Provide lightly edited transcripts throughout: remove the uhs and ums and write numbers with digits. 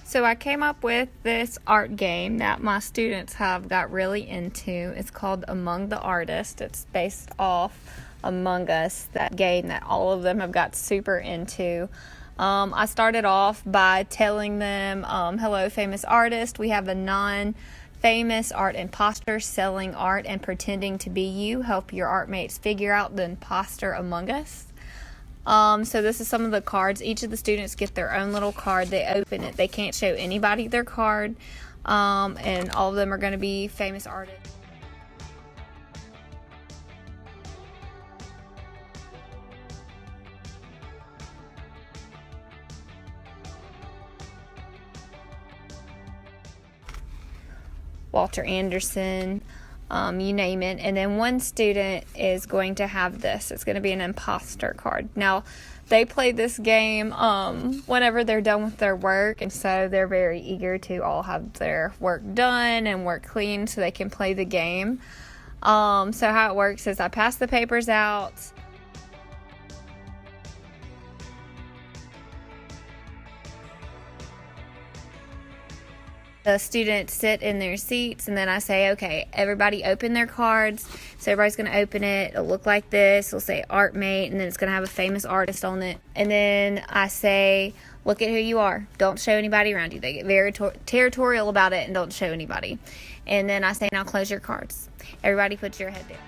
So I came up with this art game that my students have got really into. It's called Among the Artists. It's based off Among Us, that game that all of them have got super into. I started off by telling them, hello, famous artist. We have a non-famous art imposter selling art and pretending to be you. Help your art mates figure out the imposter among us. So this is some of the cards. Each of the students get their own little card. They open it. They can't show anybody their card. And all of them are going to be famous artists. Walter Anderson, you name it. And then one student is going to have this. It's going to be an imposter card. Now, they play this game whenever they're done with their work, and so they're very eager to all have their work done and work clean so they can play the game. So how it works is I pass the papers out. The students sit in their seats, and then I say, okay, everybody open their cards. So everybody's going to open it. It'll look like this. It'll say art mate, and then it's going to have a famous artist on it. And then I say, look at who you are. Don't show anybody around you. They get very territorial about it and don't show anybody. And then I say, now close your cards. Everybody put your head down.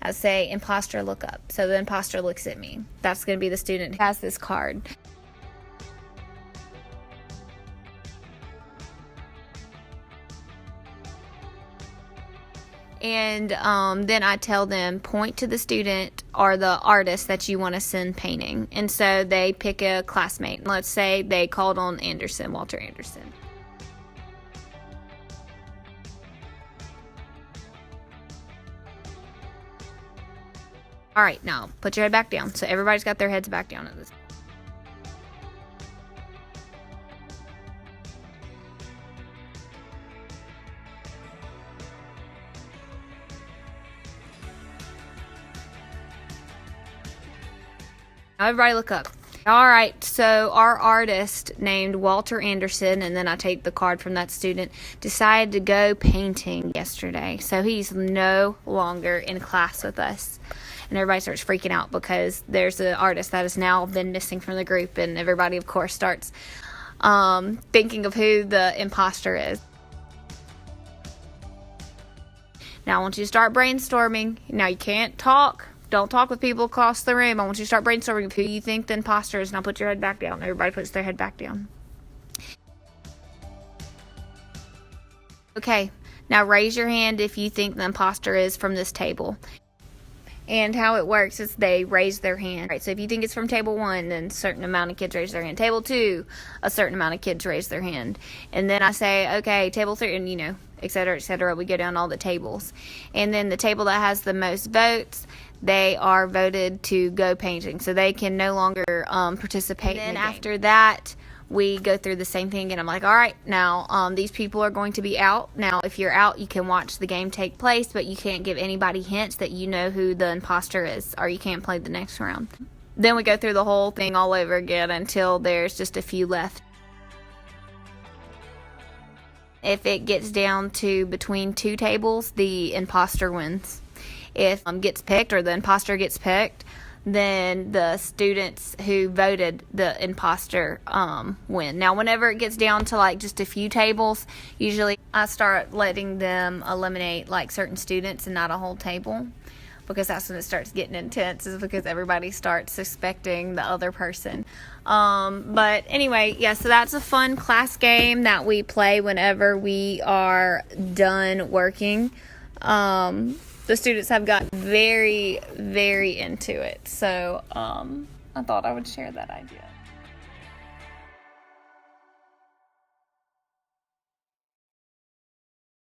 I say, imposter, look up. So the imposter looks at me. That's going to be the student who has this card. And then I tell them, point to the student or the artist that you want to send painting. And so they pick a classmate. Let's say they called on Anderson, Walter Anderson. All right, now put your head back down. So everybody's got their heads back down at this. Now everybody look up. All right, so our artist named Walter Anderson, and then I take the card from that student, decided to go painting yesterday. So he's no longer in class with us. And everybody starts freaking out because there's an artist that has now been missing from the group, and everybody, of course, starts thinking of who the imposter is. Now I want you to start brainstorming. Now you can't talk. Don't talk with people across the room. I want you to start brainstorming of who you think the imposter is. Now put your head back down. Everybody puts their head back down. Okay, now raise your hand if you think the imposter is from this table. And how it works is they raise their hand. Right, so if you think it's from table 1, then a certain amount of kids raise their hand. Table 2, a certain amount of kids raise their hand. And then I say, okay, table 3, and et cetera, et cetera. We go down all the tables. And then the table that has the most votes, they are voted to go painting. So they can no longer participate in the game. After that, we go through the same thing, and I'm like, all right, now these people are going to be out. Now, if you're out, you can watch the game take place, but you can't give anybody hints that you know who the imposter is, or you can't play the next round. Then we go through the whole thing all over again until there's just a few left. If it gets down to between 2 tables, the imposter wins. If gets picked or the imposter gets picked, then the students who voted the imposter win. Now, whenever it gets down to like just a few tables, usually I start letting them eliminate like certain students and not a whole table, because that's when it starts getting intense, is because everybody starts suspecting the other person. But anyway, yeah, so that's a fun class game that we play whenever we are done working. The students have got very, very into it. So I thought I would share that idea.